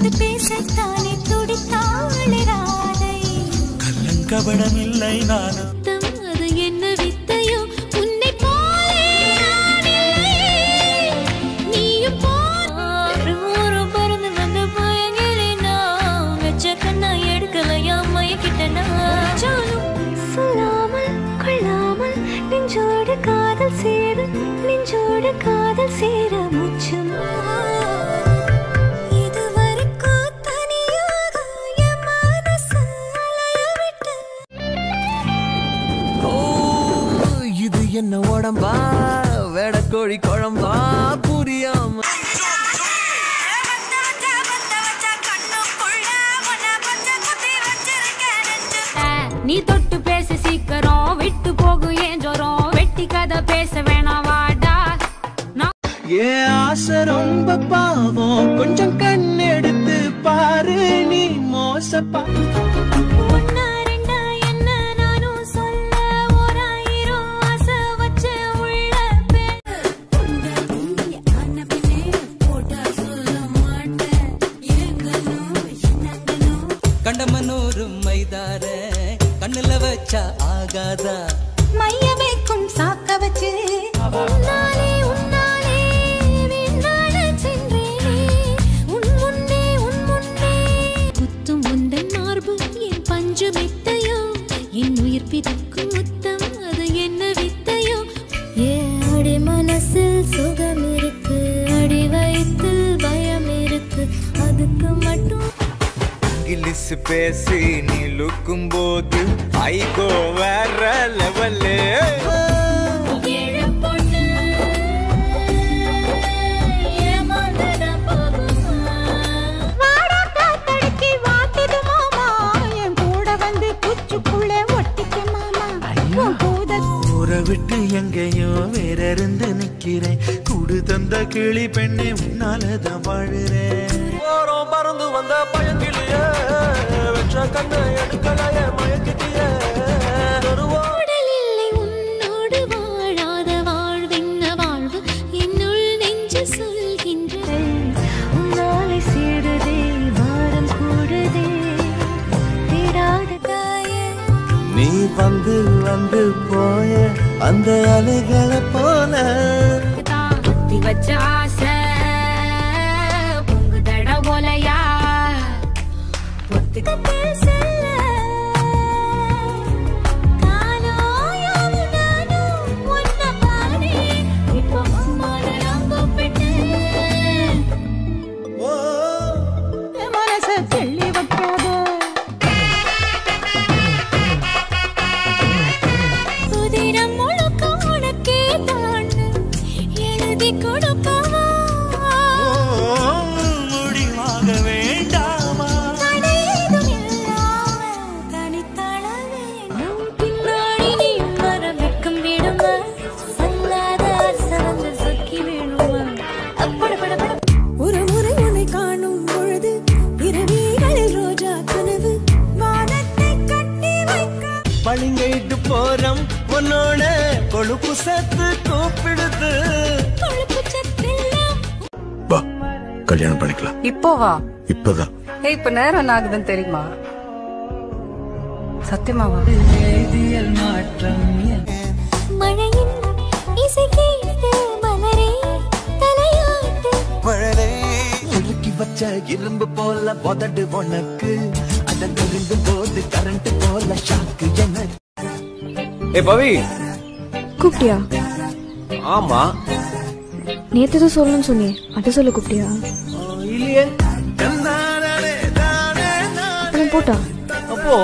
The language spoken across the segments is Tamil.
தொட்டு பேசத்தானே துடித்தாளே ராதை கள்ளங்கபடம் இல்லை நானும் அது என்ன வித்தையோ உன்னை போலே நீயும் போற பறந்து வந்த பயங்களே நான் வச்ச கண்ணா எடுக்கலையா மயக்கிட்டனா சொல்லாமல் கொள்ளாமல் நெஞ்சோடு காதல் சேர முச்சமா இதுவரைக்கும் தனியாக என் மனசு அலையவிட்டு இது என்ன உடம்பா வேடக்கோழி குழம்பா புரியாம நீ தொட்டு பேச சீக்கிரம் விட்டு போகு ஏன் ஜோரம் வெட்டி கதை பேச வேணாம் வாடா ஏன் ஆசை ரொம்ப பாவம் கொஞ்சம் கண்ணெடுத்து பாரு நீ மோசப்பா ஒன்னா ரெண்டா என்ன நானும் சொல்ல ஓராயிரம் ஆசை வச்ச உள்ள கண்டமனூரு மைதார கண்ணுல வச்சா ஆகாதா மைய வைக்கும் சாக்க வச்சு உன்னாலே விண்ணாட சென்றேனே உன் முன்னே குத்தும் முந்தன் மார்பு என் பஞ்சு மெத்தையோ என் உயிர் பிரிக்கும் முத்தம் அது என்ன வித்தையோ அடி மனசில் சுகம் இருக்கு அடி வயிற்றில் பயம் இருக்கு அதுக்கு மட்டும் இலிசு பேசி நீ லுக்கும் போது ஐகோ வேற லெவல்லே ஊரை விட்டு எங்கேயோ வேற இருந்து நிக்கிறேன் கூடு தந்த கிளி பெண்ணே உன்னாலதான் வாழுறேன் பறந்து வந்த பயங்கிலியே வெற்ற கண்ணை எடுக்கலையே மயக்கிட்டியே உடலில்லை உன்னோடு வாழாத வாழ்வென்ன வாழ்வு என்னுள் நெஞ்சு சொல்கின்றேன் உன்னாலை சேருதே வாரம் கூடுதே தேடாத தாயே நீ வந்து வந்து போய அந்த அலைகளை போல தாத்தி வச்ச ஆசை பொங்கு தட போலையா பொத்துக்க பேசல காலோயம் நானும் ஒன்ன பாடி இப்போ அம்மால நம்பப்பட்டு மனச தெள்ளி வைக்காத புதினம் முழுக்க உனக்கே தான் எழுதி கொடுக்கவா முடிவாக வேண்டாமா தடையேதும் இல்லாம தனித்தள வேண்டும் பின்னாடி நீ வர வெக்கம் விடுமா சொல்லாத சரந்து சொக்கி விடுமா அப்படப்படப்பட ஒரு முறை உன்னை காணும் பொழுது இரவிகளில் ரோஜா கனவு வானத்தை கட்டி வைக்க பளிங்கைட்டு போறோம் உன்னோட கொழுப்பு சேர்த்து கூப்பிடுது கொழுப்பு சத்தெல்லாம் வா கல்யாணம் பண்ணிக்கலாம் இப்போவா இப்பதான் இப்ப நேரம் என்ன ஆகுதுன்னு தெரியுமா சத்தியமாவா மழையின் இசை கேட்டு மலரே தலையாட்டு மழலை உருக்கி வச்ச இரும்பு போல உதடு உனக்கு அதன் தெரிந்து போது கரண்ட் போல ஷாக்கு எனக்கு பவி கூப்பிட்டியா? ஆமா நேத்து தான் சொல்லணும்னு சொன்னியே அட்ட சொல்ல கூப்பிட்டியா? இல்லையே போட்டா அப்போ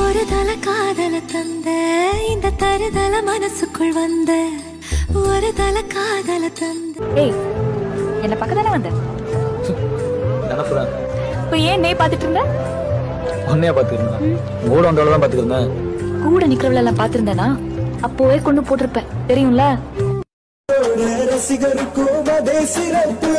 ஒரு தல காதல தந்த இந்த தருதல மனசுக்குள் வந்த ஒரு தல காதல தந்த ஏய் என்ன பக்கத்தானே வந்த இப்ப ஏன் நே பாத்துட்டு இருந்த உன்னையா பாத்துக்கிறேன் கூட வந்தவளதான் பாத்துக்கிறேன் கூட நிக்கிறவள எல்லாம் பாத்திருந்தேனா அப்போவே கொண்டு போட்டிருப்பேன் தெரியும்ல ரசிகருக்கும் அதே சிறப்பு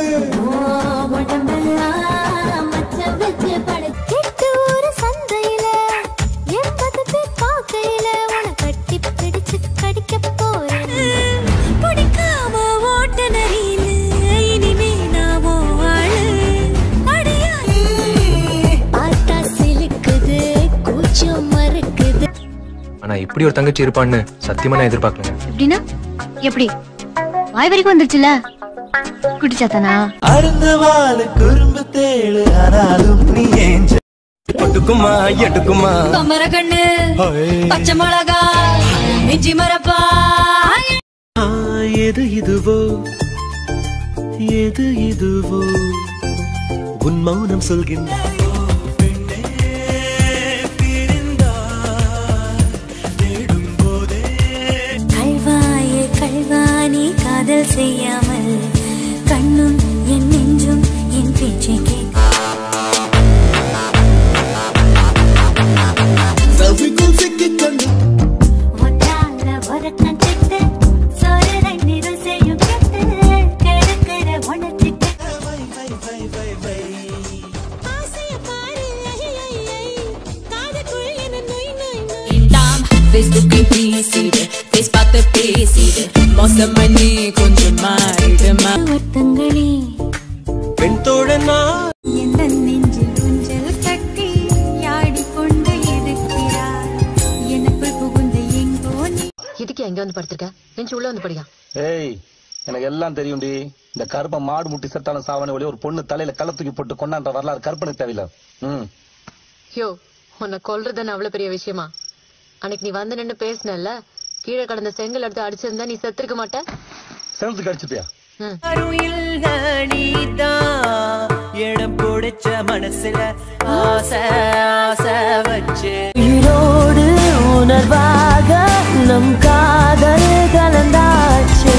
இப்படி ஒரு தங்கச்சி இருப்பான்னு சத்தியமா நான் எதிர்பார்க்கல. எப்படின்னா எப்படி வாய் வரைக்கும் வந்துருச்சுல குடிச்சாத்தானா அருந்தவால குறும்பு தேழு ஆனாலும் நீ ஏஞ்ச ஒட்டுக்குமா எடுக்குமா கமர கண்ணு பச்சை மிளகா இஞ்சி மரப்பா எது இதுவோ எது இதுவோ உன் மௌனம் சொல்கின்ற கல்வாயே கல்வானி காதல் செய்யாமல் கண்ணும் என் நெஞ்சும் என் பேச்சை கேட்க சவிக்குள் சிக்கிக்கொண்டு ஒட்டால ஒரக்கன் சிட்டு சோறு தண்ணீர் செய்யும் கெட்டு கிடக்கிற உணர்ச்சிட்டு Facebook பேசிடு பேஸ் பார்த்து பேசிடு மோசம் பண்ணி கொஞ்சம் மாறிடுமா ஒருத்தங்களே பெண் தோழனா எந்த நெஞ்சில் ஊஞ்சல் கட்டி யாடிக்கொண்டு இருக்கிறார் எனக்குள் புகுந்த எங்கோ நீ இதுக்கு எங்க வந்து படுத்திருக்க நெஞ்சு உள்ள வந்து படியா ஏய் எனக்கு எல்லாம் தெரியும்டி. இந்த கருப்பை மாடு முட்டி செத்தான சாவன வழி ஒரு பொண்ணு தலையில கள்ள தூக்கி போட்டு கொண்டான்ற வரலாறு கற்பனை தேவையில்ல. யோ உன்னை கொல்றதுன்னு அவ்வளவு பெரிய விஷயமா? அன்னைக்கு நீ வந்து நின்னு பேசினல்ல, கீழே கடந்த செங்கல் எடுத்து அடிச்சிருந்தா நீ செத்துருக்க மாட்ட. செலுத்து கடிச்சுட்டியா? இடம் பிடிச்ச மனசுல ஆசை ஆசை வச்சு உயிரோடு உணர்வாக நம் காதல் கலந்தாச்சு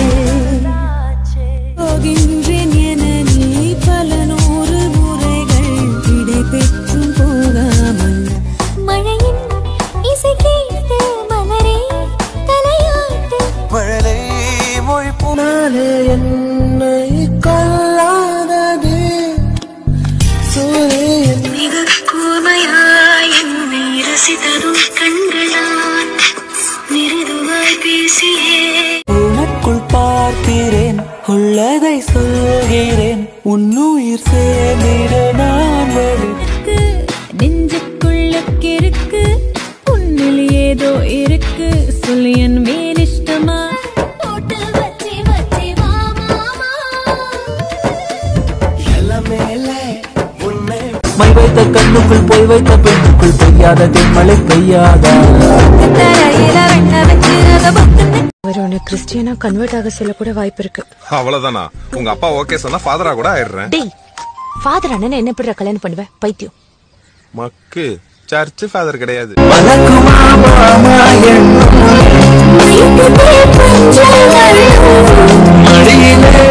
போகின்றேன் என நீ பல நூறு முறைகள் விடை பெற்றும் போகாமல் மழையின் இசை கேட்டு மலரே தலையாட்டு மழலை மொழி புனாலே என்னை கொல்லாதது சூரியன் மிக கூர்மையாய் என்னை ரசித்ததும் கண்களால் மிருதுவாய் பேசியே உனக்குள் பார்க்கிறேன் உள்ளதை சொல்கிறேன் உன்னுயிர் சேர்ந்திட நான் வழி நெஞ்சுக்குள்ள கிறுக்கு உன்னில் ஏதோ இருக்கு சொல்லி என் மேல் இஷ்டமா போட்டு வச்சி வச்சி வா மாமா மேலே உன்னை மை வைத்த கண்ணுக்குள் போய் வைத்த பெண்ணுக்குள் பெய்யாத தென்மலை பெய்யாத தரையில வெண்ண வச்சு அத பத்து அவர் உன்னை கிறிஸ்டியனா கன்வெர்ட் ஆக சொல்ல கூட வாய்ப்பு இருக்கு. அவ்வளவுதானா? உங்க அப்பா ஓகே சொன்னா ஃபாதரா கூட ஆயிடுறேன். டேய் ஃபாதர் அண்ணனை என்ன பண்ற கல்யாணம் பண்ணுவேன் பைத்தியம். மக்கு சர்ச் ஃபாதர் கிடையாது. மடியிலே